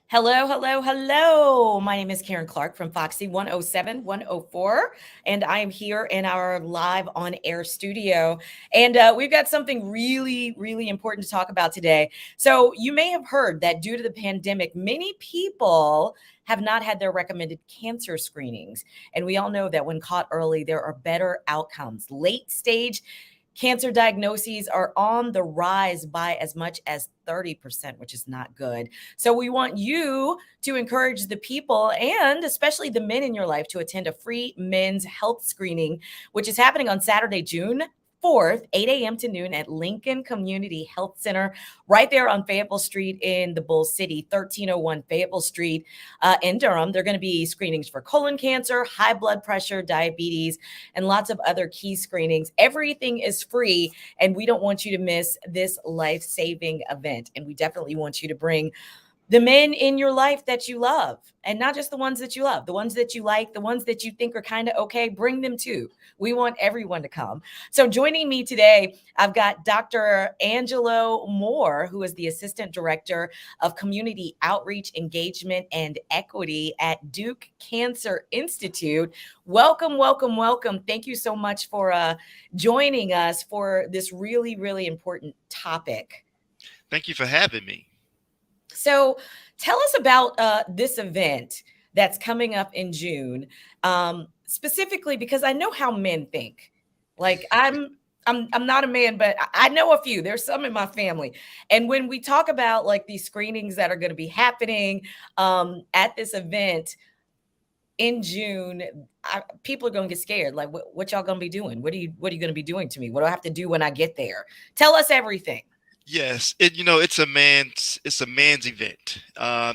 Hello, hello, hello. My name is Karen Clark from Foxy 107, 104, and I am here in our live on air studio. And we've got something really, really important to talk about today. So, you may have heard that due to the pandemic, many people have not had their recommended cancer screenings. And we all know that when caught early, there are better outcomes. Late stage cancer diagnoses are on the rise by as much as 30%, which is not good. So we want you to encourage the people and especially the men in your life to attend a free men's health screening, which is happening on Saturday, June 4th, 8 a.m. to noon at Lincoln Community Health Center, right there on Fayetteville Street in the Bull City, 1301 Fayetteville Street in Durham. There are going to be screenings for colon cancer, high blood pressure, diabetes, and lots of other key screenings. Everything is free, and we don't want you to miss this life saving event. And we definitely want you to bring the men in your life that you love, and not just the ones that you love, the ones that you like, the ones that you think are kind of okay, bring them too. We want everyone to come. So joining me today, I've got Dr. Angelo Moore, who is the Assistant Director of Community Outreach, Engagement, and Equity at Duke Cancer Institute. Welcome, welcome, welcome. Thank you so much for joining us for this really, really important topic. Thank you for having me. So, tell us about this event that's coming up in June, specifically because I know how men think. Like I'm not a man, but I know a few. There's some in my family, and when we talk about like these screenings that are going to be happening at this event in June, people are going to get scared. Like, what y'all going to be doing? What are you going to be doing to me? What do I have to do when I get there? Tell us everything. Yes, it's a man's event.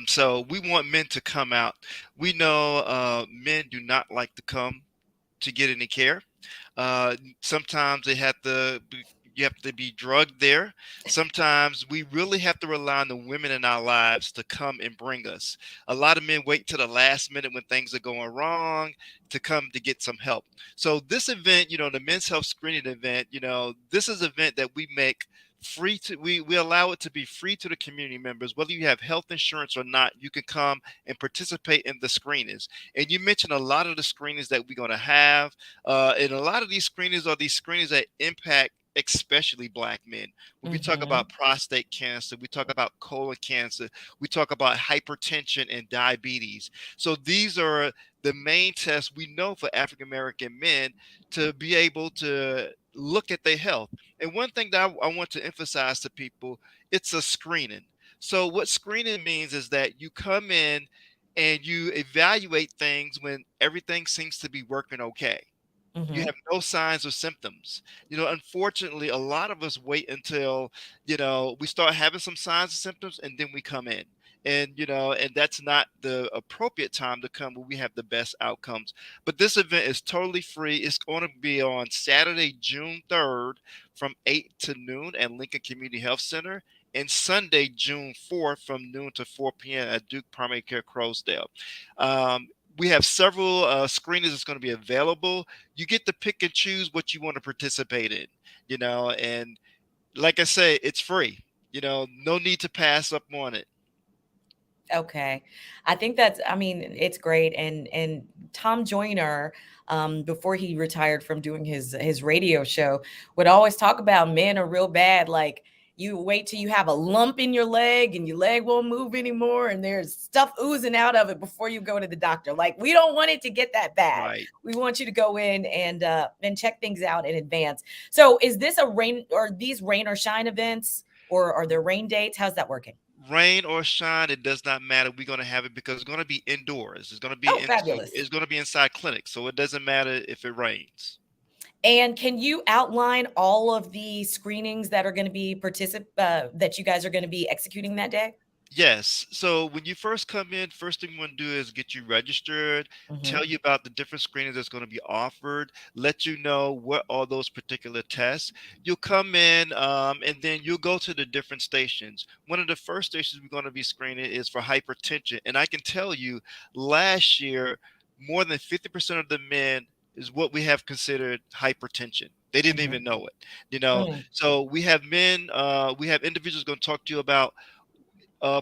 So we want men to come out. We know men do not like to come to get any care. Sometimes you have to be drugged there. Sometimes we really have to rely on the women in our lives to come and bring us. A lot of men wait to the last minute when things are going wrong to come to get some help. So this event, the men's health screening event, this is an event that we make free to we allow it to be free to the community members. Whether you have health insurance or not, you can come and participate in the screenings. And you mentioned a lot of the screenings that we're going to have, and a lot of these screenings are these screenings that impact especially black men. When we talk Hmm. about prostate cancer, we talk about colon cancer, we talk about hypertension and diabetes. So these are the main tests we know for African American men to be able to look at their health. And one thing that I want to emphasize to people, it's a screening. So what screening means is that you come in and you evaluate things when everything seems to be working okay. You Hmm. have no signs or symptoms. Unfortunately, a lot of us wait until, we start having some signs and symptoms and then we come in. And that's not the appropriate time to come when we have the best outcomes. But this event is totally free. It's going to be on Saturday, June 3rd from 8 to noon at Lincoln Community Health Center, and Sunday, June 4th from noon to 4 p.m. at Duke Primary Care Crosdale. We have several screenings that's going to be available. You get to pick and choose what you want to participate in, and like I say, it's free. No need to pass up on it. Okay. I think I mean, it's great. And Tom Joyner, before he retired from doing his radio show, would always talk about men are real bad. Like you wait till you have a lump in your leg and your leg won't move anymore and there's stuff oozing out of it before you go to the doctor. Like we don't want it to get that bad. Right. We want you to go in and check things out in advance. So is this a rain or these rain or shine events, or are there rain dates? How's that working? Rain or shine, it does not matter. We're going to have it because it's going to be indoors. Oh, fabulous. It's going to be inside clinics, so it doesn't matter if it rains. And can you outline all of the screenings that are going to be that you guys are going to be executing that day? Yes. So when you first come in, first thing we want to do is get you registered, Hmm. tell you about the different screenings that's going to be offered, let you know what are those particular tests. You'll come in, and then you'll go to the different stations. One of the first stations we're going to be screening is for hypertension. And I can tell you, last year, more than 50% of the men is what we have considered hypertension. They didn't Hmm. even know it. Mm. So we have men, we have individuals going to talk to you about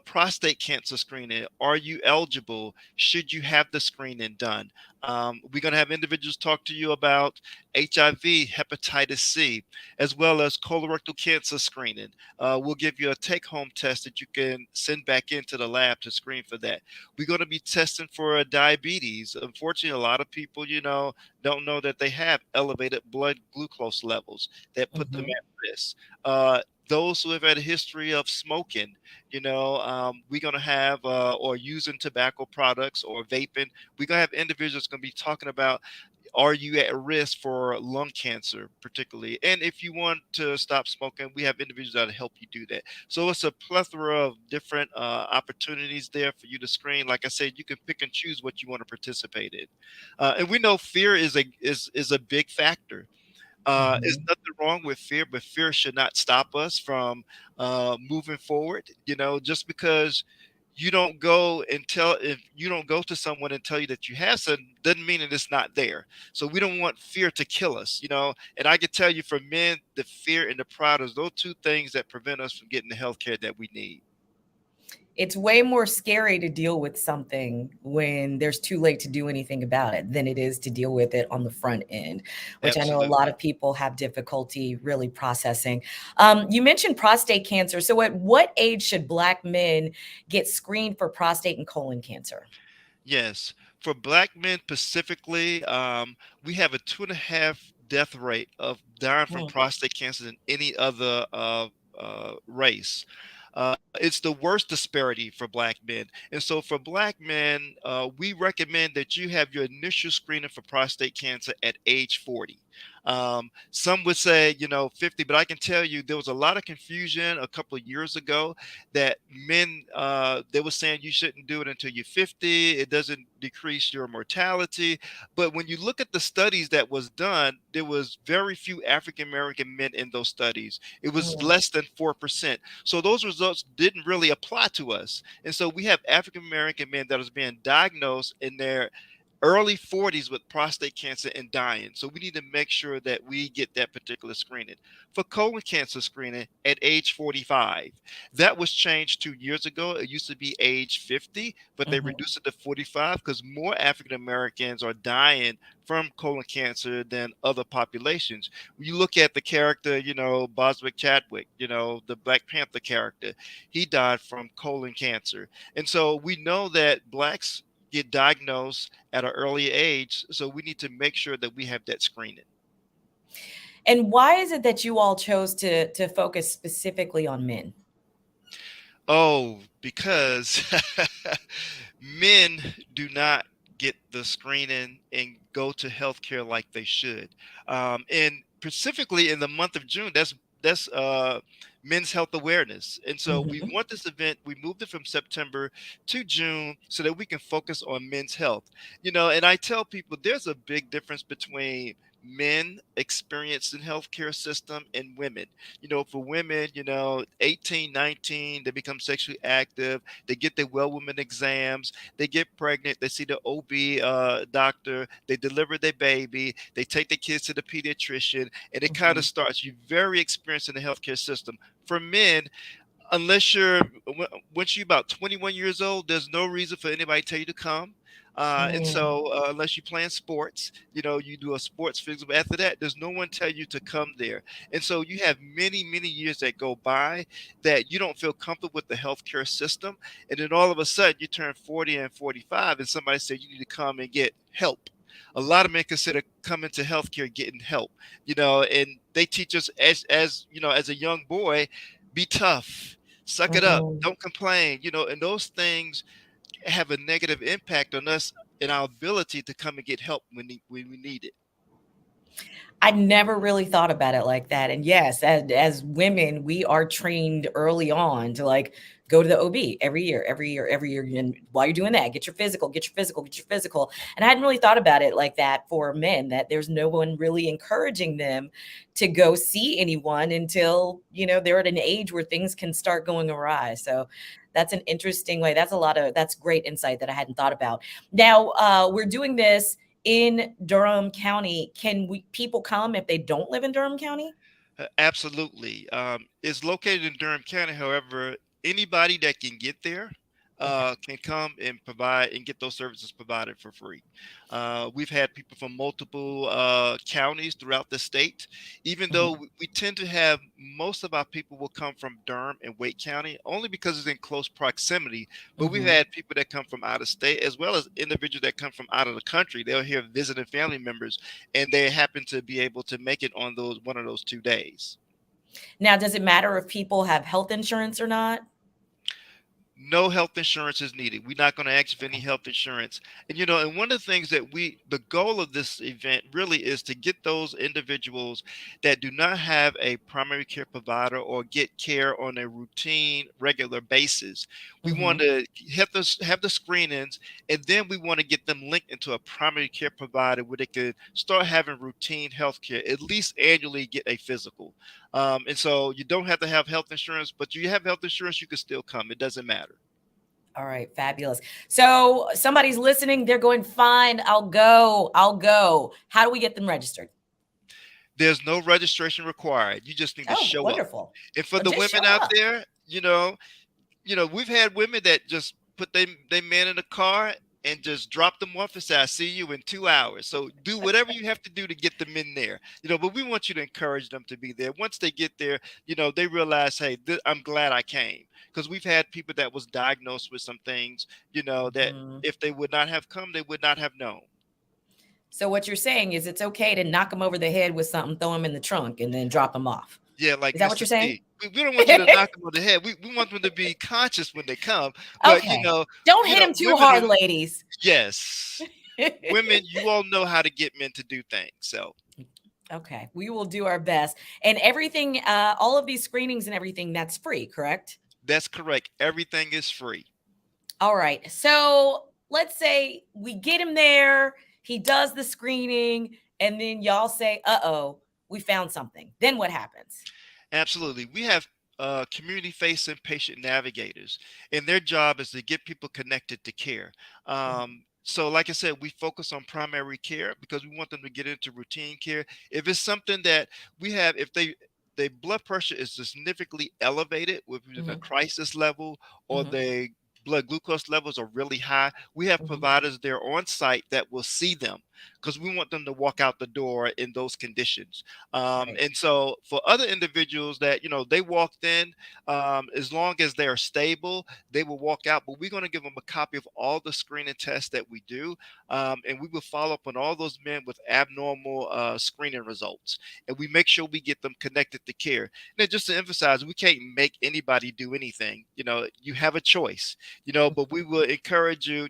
prostate cancer screening. Are you eligible? Should you have the screening done? We're going to have individuals talk to you about HIV, hepatitis C, as well as colorectal cancer screening. We'll give you a take home test that you can send back into the lab to screen for that. We're going to be testing for diabetes. Unfortunately, a lot of people, don't know that they have elevated blood glucose levels that put them Mhm. at risk. Uh, those who have had a history of smoking, we're going to have, or using tobacco products or vaping, we're going to have individuals going to be talking about, are you at risk for lung cancer particularly, and if you want to stop smoking, we have individuals that help you do that. So it's a plethora of different opportunities there for you to screen. Like I said, you can pick and choose what you want to participate in, and we know fear is a big factor. There's Mhm. nothing wrong with fear, but fear should not stop us from moving forward. Just because if you don't go to someone and tell you that you have something, doesn't mean that it's not there. So we don't want fear to kill us. And I can tell you, for men, the fear and the pride is those two things that prevent us from getting the health care that we need. It's way more scary to deal with something when there's too late to do anything about it than it is to deal with it on the front end, which I know a lot Absolutely. of people have difficulty really processing. You mentioned prostate cancer. So, at what age should Black men get screened for prostate and colon cancer? Yes. For black men specifically, we have a 2.5 death rate of dying from Mm, prostate cancer than any other race. It's the worst disparity for black men. And so for black men, we recommend that you have your initial screening for prostate cancer at age 40. Some would say, 50, but I can tell you there was a lot of confusion a couple of years ago that men, they were saying you shouldn't do it until you're 50. It doesn't decrease your mortality. But when you look at the studies that was done, there was very few African American men in those studies. It was mm, less than 4%. So those results didn't really apply to us. And so we have African American men that is being diagnosed in their early 40s with prostate cancer and dying. So we need to make sure that we get that particular screening. For colon cancer screening at age 45, that was changed 2 years ago. It used to be age 50, but they mhm, reduced it to 45 because more African Americans are dying from colon cancer than other populations. When you look at the character, Boswick Chadwick, the Black Panther character, he died from colon cancer. And so we know that blacks get diagnosed at an early age. So we need to make sure that we have that screening. and why is it that you all chose to focus specifically on men? Oh, because men do not get the screening and go to healthcare like they should. And specifically in the month of June, that's Men's Health Awareness. And so we Mhm, want this event. We moved it from September to June so that we can focus on men's health. And I tell people there's a big difference between men experienced in healthcare system and women. For women, 18, 19, they become sexually active, they get their well woman exams, they get pregnant, they see the OB doctor, they deliver their baby, they take the kids to the pediatrician, and it kind of mhm, starts. You very experienced in the healthcare system. For men, unless once you're about 21 years old, there's no reason for anybody to tell you to come. And mm, so, unless you playing sports, you do a sports physical. After that, there's no one tell you to come there. And so, you have many, many years that go by that you don't feel comfortable with the healthcare system, and then all of a sudden, you turn 40 and 45, and somebody said you need to come and get help. A lot of men consider coming to healthcare getting help, and they teach us as a young boy, be tough, suck it up, mhm. don't complain, and those things have a negative impact on us and our ability to come and get help when we need it. I never really thought about it like that. And yes, as women, we are trained early on to like go to the OB every year, every year, every year. And while you're doing that, get your physical, get your physical, get your physical. And I hadn't really thought about it like that for men, that there's no one really encouraging them to go see anyone until, they're at an age where things can start going awry. So that's an interesting way. That's great insight that I hadn't thought about. Now, we're doing this in Durham County. Can people come if they don't live in Durham County? Absolutely. It's located in Durham County. However, anybody that can get there Okay. can come and provide and get those services provided for free. We've had people from multiple counties throughout the state, even though Mhm. we tend to have most of our people will come from Durham and Wake County only because it's in close proximity. But we've Mhm. had people that come from out of state as well as individuals that come from out of the country. They're here visiting family members and they happen to be able to make it on those one of those 2 days. Now, does it matter if people have health insurance or not? No health insurance is needed. We're not going to ask for any Okay. health insurance. And and one of the things that the goal of this event really is to get those individuals that do not have a primary care provider or get care on a routine, regular basis. We want Mhm. to have the screenings, and then we want to get them linked into a primary care provider where they could start having routine health care, at least annually get a physical. And so you don't have to have health insurance, but you have health insurance, you can still come. It doesn't matter. All right, fabulous. So somebody's listening, they're going, fine, I'll go. I'll go. How do we get them registered? There's no registration required. You just need to Oh, show up. wonderful. And for the Just show women out up. there, we've had women that just put they man in the car and just drop them off and say, "I see you in 2 hours." So do whatever you have to do to get them in there. But we want you to encourage them to be there. Once they get there, they realize, "Hey, I'm glad I came." Because we've had people that was diagnosed with some things, that Mhm. if they would not have come, they would not have known. So what you're saying is it's okay to knock them over the head with something, throw them in the trunk, and then drop them off. Yeah, like Is that what Mr. you're saying? T. We don't want you to knock them on the head. We want them to be conscious when they come. But Okay. Don't hit them too women hard, are, ladies. yes, women. You all know how to get men to do things. So Okay, we will do our best. And everything, all of these screenings and everything, that's free, correct? that's correct. Everything is free. All right. So let's say we get him there, he does the screening, and then y'all say, uh-oh, we found something. Then what happens? Absolutely. We have community facing patient navigators, and their job is to get people connected to care. Mhm. So, like I said, we focus on primary care because we want them to get into routine care. If it's something that if their blood pressure is significantly elevated with the Mhm. crisis level or Mhm. the blood glucose levels are really high, we have Mhm. providers there on site that will see them because we want them to walk out the door in those conditions. Right. And so for other individuals that, they walked in, as long as they are stable, they will walk out. But we're going to give them a copy of all the screening tests that we do. And we will follow up on all those men with abnormal screening results. And we make sure we get them connected to care. And then just to emphasize, we can't make anybody do anything. You have a choice, but we will encourage you,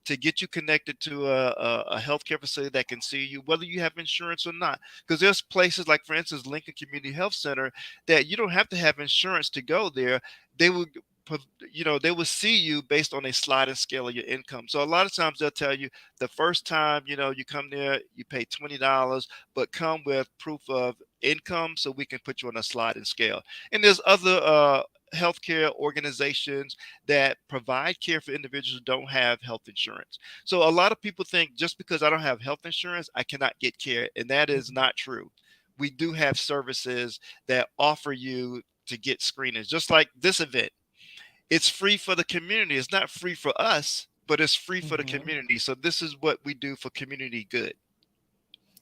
to get you connected to a healthcare facility that can see you, whether you have insurance or not, because there's places like, for instance, Lincoln Community Health Center, that you don't have to have insurance to go there. They will they will see you based on a sliding scale of your income. So a lot of times they'll tell you the first time, you come there, you pay $20, but come with proof of income so we can put you on a sliding scale. And there's other healthcare organizations that provide care for individuals who don't have health insurance. So a lot of people think just because I don't have health insurance, I cannot get care, and that is Mhm. not true. We do have services that offer you to get screenings, just like this event. It's free for the community. It's not free for us, but it's free for the Mhm. community. So this is what we do for community good.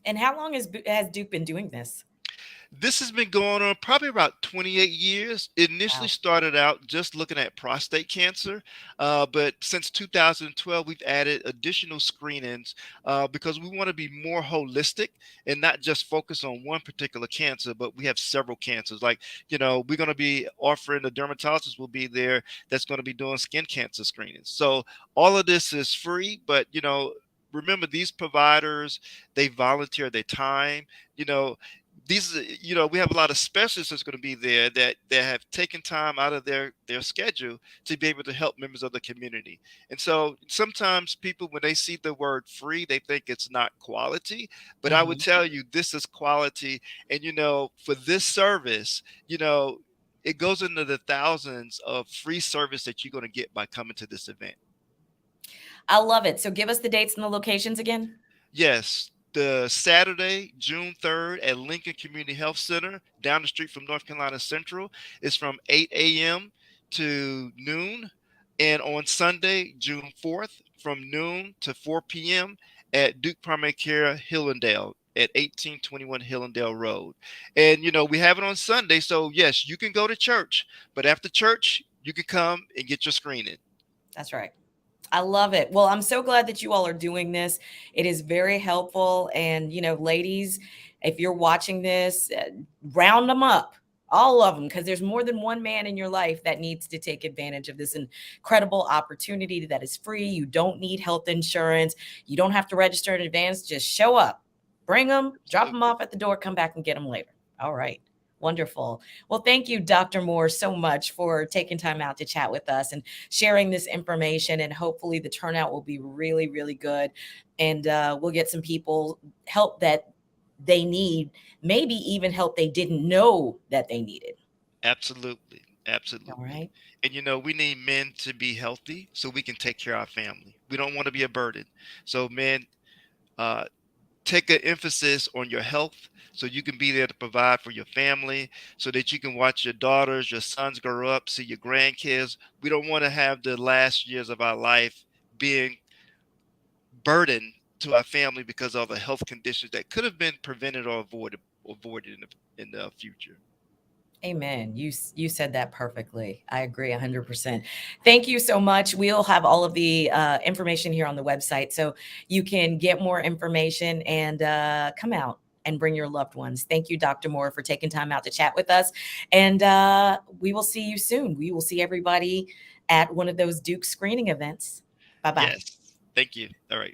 And how long has Duke been doing this? This has been going on probably about 28 years. It initially Wow. started out just looking at prostate cancer, but since 2012, we've added additional screenings because we want to be more holistic and not just focus on one particular cancer, but we have several cancers. Like, we're going to be offering, the dermatologist will be there that's going to be doing skin cancer screenings. So all of this is free, but, remember these providers, they volunteer their time. You know, we have a lot of specialists that's going to be there that have taken time out of their schedule to be able to help members of the community. And so sometimes people, when they see the word free, they think it's not quality, but I would Mhm. tell you this is quality. And for this service, it goes into the thousands of free service that you're going to get by coming to this event. I love it. So give us the dates and the locations again. Yes, the Saturday, June 3rd at Lincoln Community Health Center down the street from North Carolina Central is from 8 a.m. to noon, and on Sunday, June 4th, from noon to 4 p.m. at Duke Primary Care, Hillendale, at 1821 Hillendale Road. And we have it on Sunday, so yes, you can go to church, but after church, you can come and get your screening. That's right. I love it. Well, I'm so glad that you all are doing this. It is very helpful. And, ladies, if you're watching this, round them up, all of them, because there's more than one man in your life that needs to take advantage of this incredible opportunity that is free. You don't need health insurance. You don't have to register in advance. Just show up, bring them, drop them Absolutely. off at the door, come back and get them later. All right. Wonderful. Well, thank you, Dr. Moore, so much for taking time out to chat with us and sharing this information. And hopefully the turnout will be really, really good. And we'll get some people help that they need, maybe even help they didn't know that they needed. Absolutely. All Absolutely. right. And we need men to be healthy so we can take care of our family. We don't want to be a burden. So men, uh, take an emphasis on your health so you can be there to provide for your family, so that you can watch your daughters, your sons grow up, see your grandkids. We don't want to have the last years of our life being burden to our family because of the health conditions that could have been prevented or avoided in the future. Amen. You said that perfectly. I agree 100%. Thank you so much. We'll have all of the information here on the website so you can get more information and come out and bring your loved ones. Thank you, Dr. Moore, for taking time out to chat with us. And we will see you soon. We will see everybody at one of those Duke screening events. Bye bye. Yes. Thank you. All right.